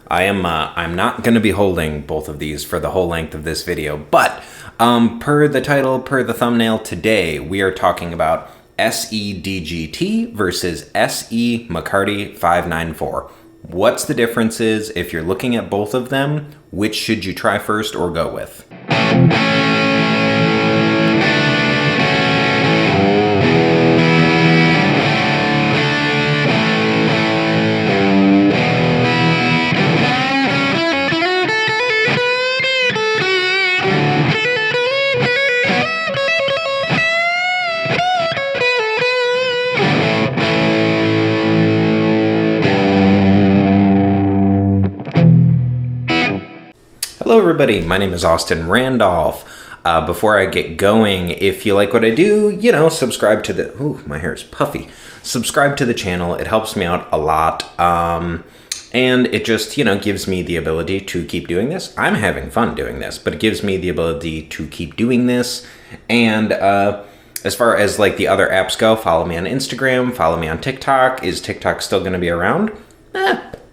I'm not going to be holding both of these for the whole length of this video, but per the title, per the thumbnail, today we are talking about SE DGT versus SE McCarty 594. What's the differences? If you're looking at both of them, which should you try first or go with? Hello everybody, my name is Austin Randolph. Before I get going, if you like what I do, subscribe to the... Ooh, my hair is puffy. Subscribe to the channel, it helps me out a lot. And it just, gives me the ability to keep doing this. I'm having fun doing this, but it gives me the ability to keep doing this. And as far as like the other apps go, follow me on Instagram, follow me on TikTok. Is TikTok still going to be around?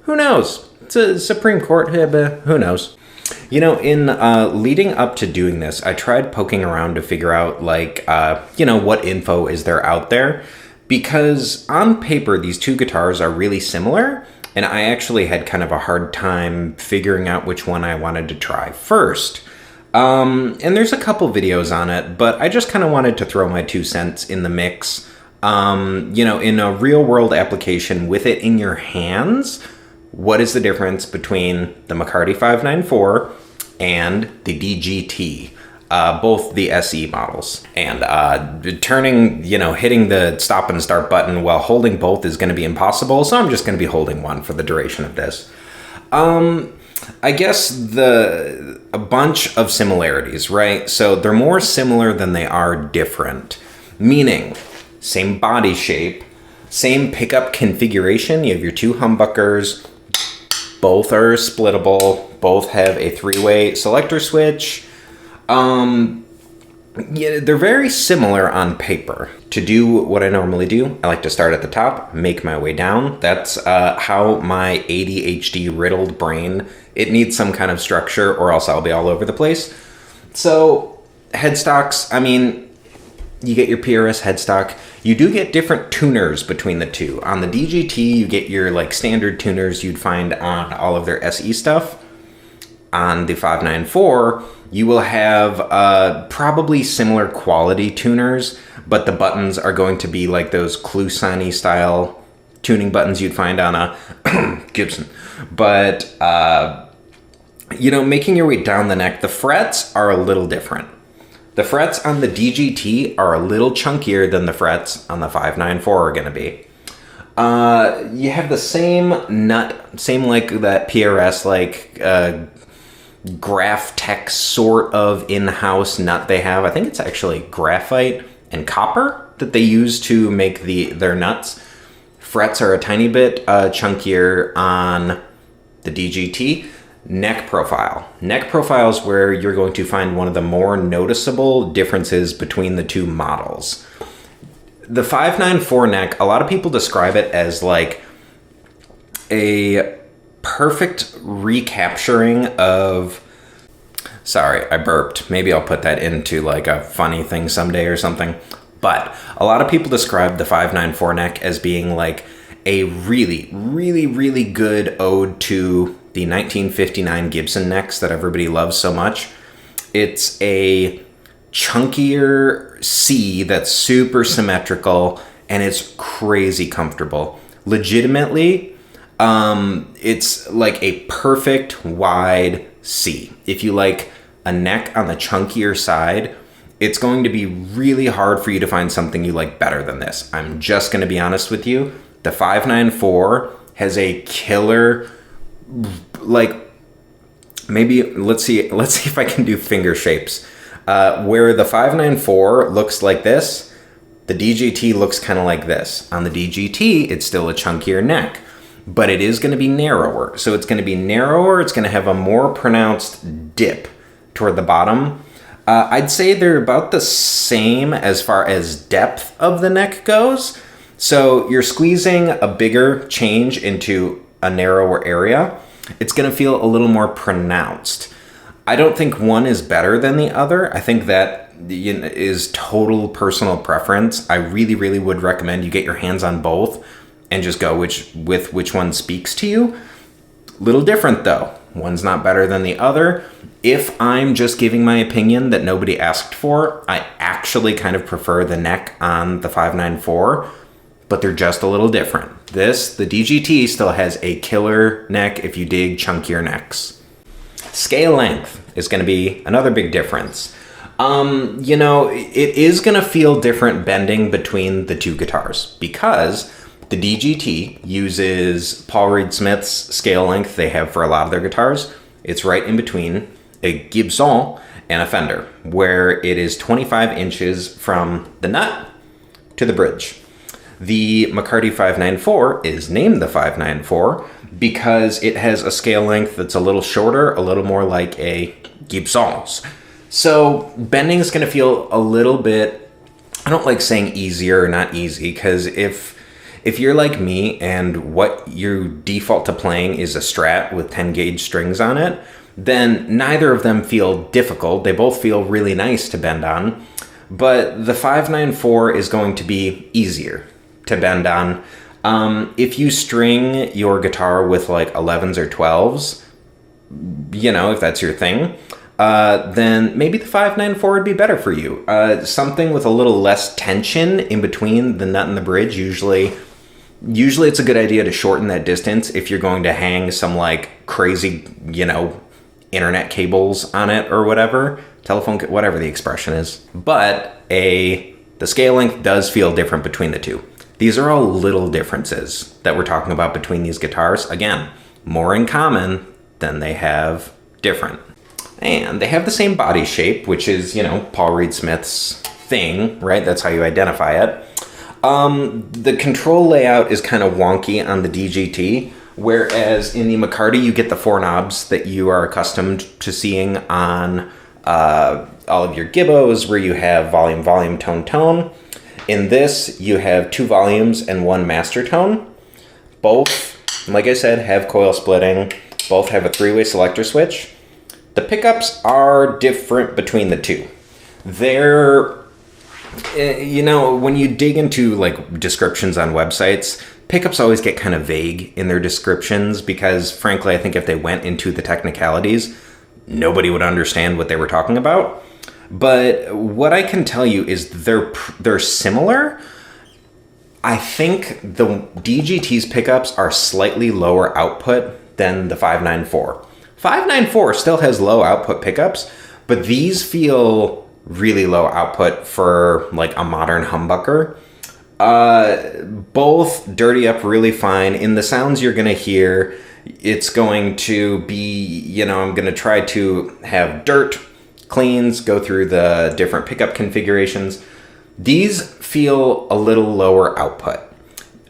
Who knows? It's a Supreme Court, but who knows? In leading up to doing this, I tried poking around to figure out what info is there out there, because on paper, these two guitars are really similar, and I actually had kind of a hard time figuring out which one I wanted to try first. And there's a couple videos on it, but I just kind of wanted to throw my 2 cents in the mix. In a real world application with it in your hands, what is the difference between the McCarty 594 and the DGT, both the SE models? And hitting the stop and start button while holding both is going to be impossible, so I'm just going to be holding one for the duration of this. I guess a bunch of similarities, right? So they're more similar than they are different, meaning same body shape, same pickup configuration. You have your two humbuckers. Both are splittable. Both have a 3-way selector switch. They're very similar on paper. To do what I normally do, I like to start at the top, make my way down. That's how my ADHD riddled brain, it needs some kind of structure or else I'll be all over the place. So headstocks, you get your PRS headstock. You do get different tuners between the two. On the DGT, you get your standard tuners you'd find on all of their SE stuff. On the 594, you will have probably similar quality tuners, but the buttons are going to be like those Clusani style tuning buttons you'd find on a Gibson. But, making your way down the neck, the frets are a little different. The frets on the DGT are a little chunkier than the frets on the 594 are going to be. You have the same nut, same like that PRS, Graph Tech sort of in-house nut they have. I think it's actually graphite and copper that they use to make their nuts. Frets are a tiny bit chunkier on the DGT. Neck profile. Neck profile is where you're going to find one of the more noticeable differences between the two models. The 594 neck, a lot of people describe it as like a perfect recapturing of... Sorry, I burped. Maybe I'll put that into like a funny thing someday or something. But a lot of people describe the 594 neck as being like a really, really, really good ode to the 1959 Gibson necks that everybody loves so much. It's a chunkier C that's super symmetrical, and it's crazy comfortable. Legitimately, it's like a perfect wide C. If you like a neck on the chunkier side, it's going to be really hard for you to find something you like better than this. I'm just going to be honest with you. The 594 has a killer... maybe let's see if I can do finger shapes. Where the 594 looks like this, the DGT looks kind of like this. On the DGT, it's still a chunkier neck, but it is going to be narrower. So it's going to be narrower. It's going to have a more pronounced dip toward the bottom. I'd say they're about the same as far as depth of the neck goes. So you're squeezing a bigger change into a narrower area. it's going to feel a little more pronounced. I don't think one is better than the other. I think that is total personal preference. I really, really would recommend you get your hands on both and just go with which one speaks to you. Little different though. One's not better than the other. If I'm just giving my opinion that nobody asked for, I actually kind of prefer the neck on the 594, but they're just a little different. The DGT still has a killer neck if you dig chunkier necks. Scale length is going to be another big difference. It is going to feel different bending between the two guitars because the DGT uses Paul Reed Smith's scale length they have for a lot of their guitars. It's right in between a Gibson and a Fender, where it is 25 inches from the nut to the bridge. The McCarty 594 is named the 594 because it has a scale length that's a little shorter, a little more like a Gibson's. So bending is going to feel a little bit, I don't like saying easier or not easy, because if you're like me and what you default to playing is a Strat with 10 gauge strings on it, then neither of them feel difficult. They both feel really nice to bend on, but the 594 is going to be easier to bend on. If you string your guitar with like 11s or 12s, if that's your thing, then maybe the 594 would be better for you. Something with a little less tension in between the nut and the bridge. Usually it's a good idea to shorten that distance if you're going to hang some like crazy, internet cables on it or whatever, whatever the expression is. But the scale length does feel different between the two. These are all little differences that we're talking about between these guitars. Again, more in common than they have different. And they have the same body shape, which is, Paul Reed Smith's thing, right? That's how you identify it. The control layout is kind of wonky on the DGT, whereas in the McCarty, you get the four knobs that you are accustomed to seeing on all of your Gibbos, where you have volume, volume, tone, tone. In this, you have 2 volumes and 1 master tone. Both, like I said, have coil splitting. Both have a 3-way selector switch. The pickups are different between the two. They're, when you dig into like descriptions on websites, pickups always get kind of vague in their descriptions because, frankly, I think if they went into the technicalities, nobody would understand what they were talking about. But what I can tell you is they're similar. I think the DGT's pickups are slightly lower output than the 594. 594 still has low output pickups, but these feel really low output for like a modern humbucker. Both dirty up really fine. In the sounds you're going to hear, it's going to be, I'm going to try to have dirt, cleans, go through the different pickup configurations. These feel a little lower output.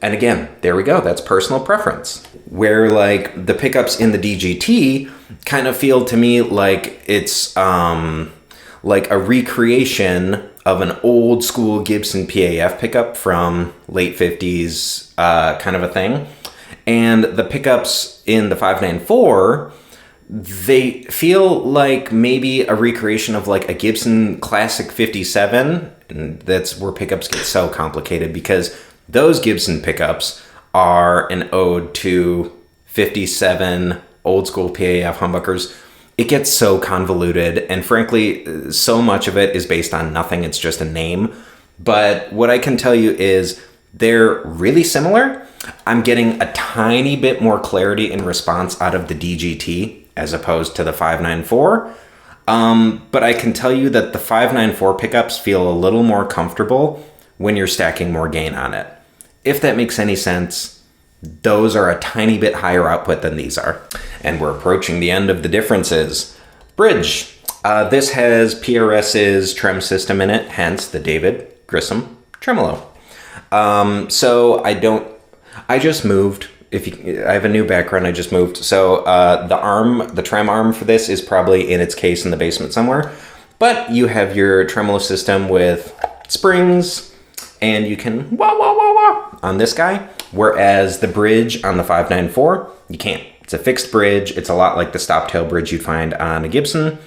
And again, there we go. That's personal preference. Where like the pickups in the DGT kind of feel to me like it's like a recreation of an old school Gibson PAF pickup from late 50s kind of a thing. And the pickups in the 594, they feel like maybe a recreation of like a Gibson Classic 57. And that's where pickups get so complicated because those Gibson pickups are an ode to 57 old school PAF humbuckers. It gets so convoluted, and frankly, so much of it is based on nothing. It's just a name. But what I can tell you is they're really similar. I'm getting a tiny bit more clarity in response out of the DGT as opposed to the 594. But I can tell you that the 594 pickups feel a little more comfortable when you're stacking more gain on it. If that makes any sense, those are a tiny bit higher output than these are. And we're approaching the end of the differences. Bridge. This has PRS's trem system in it, hence the David Grissom tremolo. So I just moved. I have a new background, I just moved. So the trem arm for this is probably in its case in the basement somewhere. But you have your tremolo system with springs, and you can wah, wah, wah, wah on this guy. Whereas the bridge on the 594, you can't. It's a fixed bridge. It's a lot like the stop tail bridge you'd find on a Gibson.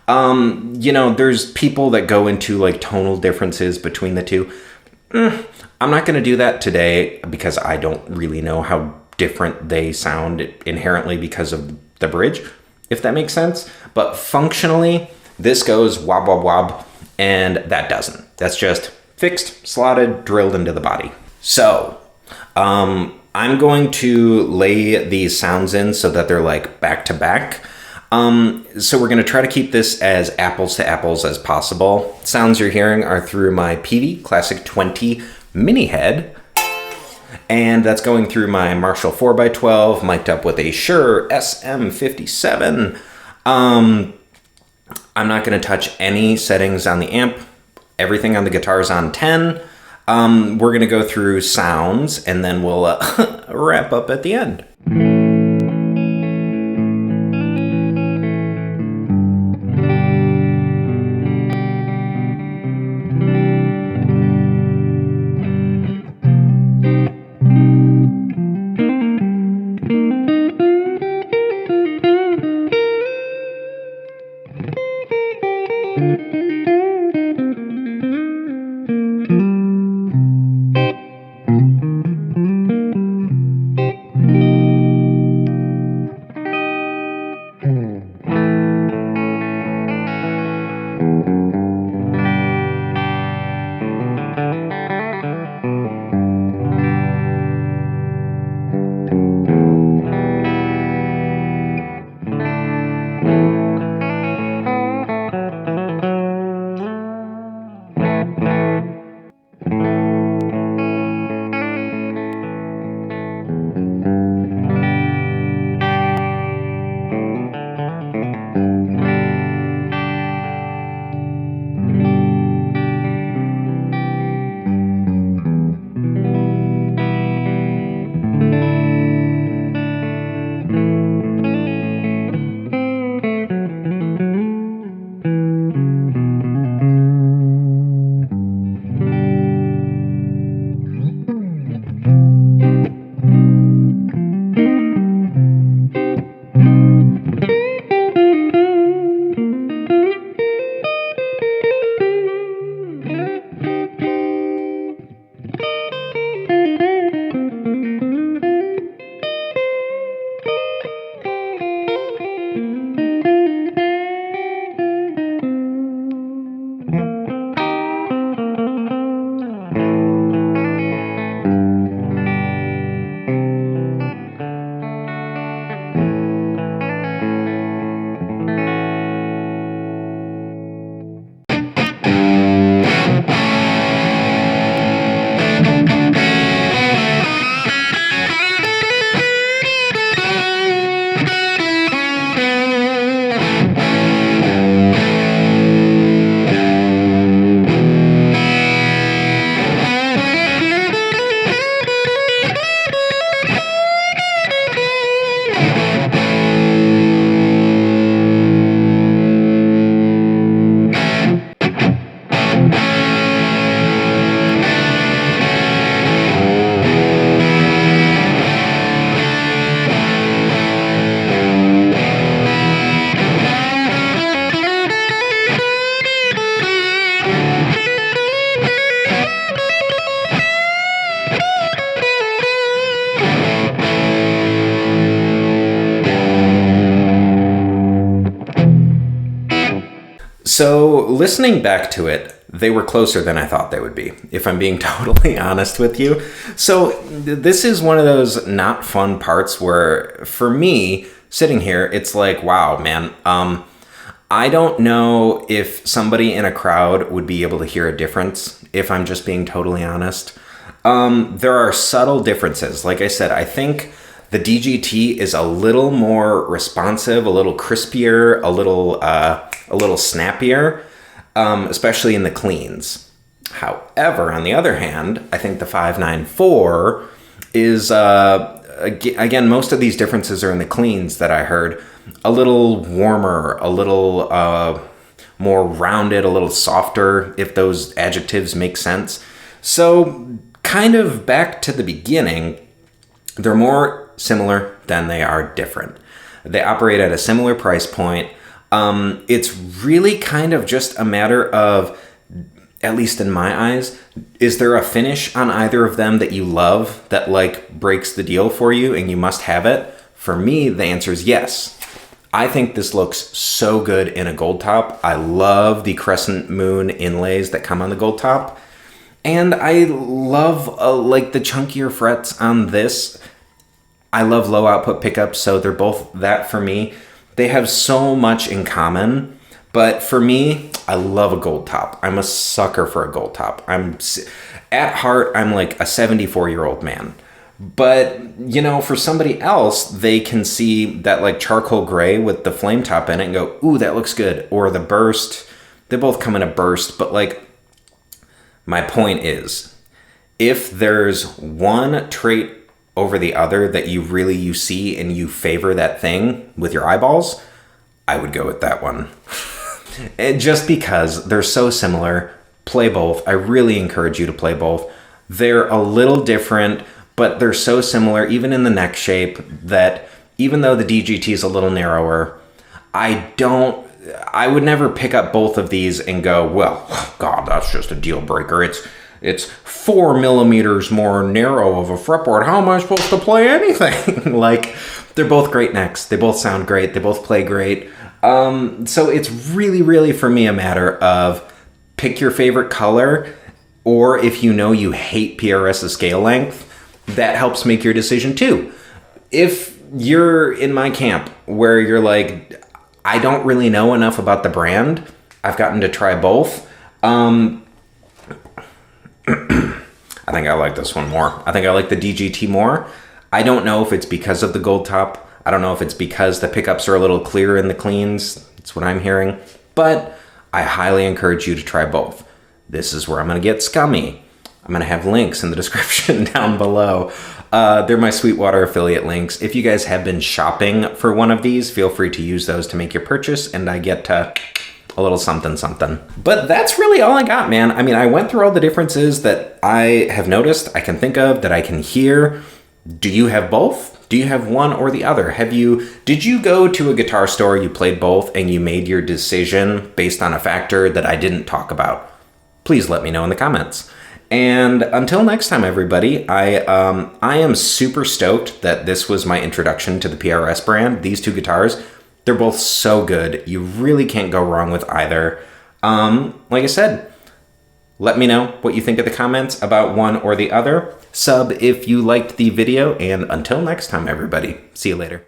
There's people that go into like tonal differences between the two. I'm not going to do that today because I don't really know how different they sound inherently because of the bridge, if that makes sense. But functionally, this goes wob, wob, wob, and that doesn't. That's just fixed, slotted, drilled into the body. So, I'm going to lay these sounds in so that they're like back to back. So we're going to try to keep this as apples to apples as possible. Sounds you're hearing are through my Peavey Classic 20 mini head. And that's going through my Marshall 4x12, mic'd up with a Shure SM57. I'm not going to touch any settings on the amp. Everything on the guitar is on 10. We're going to go through sounds, and then we'll wrap up at the end. So listening back to it, they were closer than I thought they would be, if I'm being totally honest with you. So this is one of those not fun parts where, for me, sitting here, it's like, wow, man, I don't know if somebody in a crowd would be able to hear a difference, if I'm just being totally honest. There are subtle differences. Like I said, I think the DGT is a little more responsive, a little crispier, a little snappier, especially in the cleans. However, on the other hand, I think the 594 is, again, most of these differences are in the cleans that I heard, a little warmer, a little more rounded, a little softer, if those adjectives make sense. So kind of back to the beginning, they're more similar then they are different. They operate at a similar price point. It's really kind of just a matter of, at least in my eyes, is there a finish on either of them that you love that like breaks the deal for you and you must have it? For me, the answer is yes. I think this looks so good in a gold top. I love the crescent moon inlays that come on the gold top. And I love like the chunkier frets on this. I love low output pickups, so they're both that for me. They have so much in common, but for me, I love a gold top. I'm a sucker for a gold top. At heart, I'm like a 74-year-old man. But, you know, for somebody else, they can see that like charcoal gray with the flame top in it and go, ooh, that looks good. Or the burst. They both come in a burst, but like, my point is, if there's one trait over the other that you see and you favor that thing with your eyeballs, I would go with that one. And just because they're so similar, play both. I really encourage you to play both. They're a little different, but they're so similar, even in the neck shape, that even though the DGT is a little narrower, I would never pick up both of these and go, well, God, that's just a deal breaker. It's 4 millimeters more narrow of a fretboard. How am I supposed to play anything? Like, they're both great necks. They both sound great. They both play great. So it's really, really for me a matter of pick your favorite color, or if you know you hate PRS's scale length, that helps make your decision too. If you're in my camp where you're like, I don't really know enough about the brand, I've gotten to try both. I think I like this one more. I think I like the DGT more. I don't know if it's because of the gold top. I don't know if it's because the pickups are a little clearer in the cleans. That's what I'm hearing. But I highly encourage you to try both. This is where I'm going to get scummy. I'm going to have links in the description down below. They're my Sweetwater affiliate links. If you guys have been shopping for one of these, feel free to use those to make your purchase, and I get a little something something. But that's really all I got, man. I mean, I went through all the differences that I have noticed, I can think of, that I can hear. Do you have both? Do you have one or the other? Did you go to a guitar store, you played both, and you made your decision based on a factor that I didn't talk about? Please let me know in the comments. And until next time, everybody, I am super stoked that this was my introduction to the PRS brand. These two guitars, they're both so good. You really can't go wrong with either. Like I said, let me know what you think in the comments about one or the other. Sub if you liked the video, and until next time, everybody, see you later.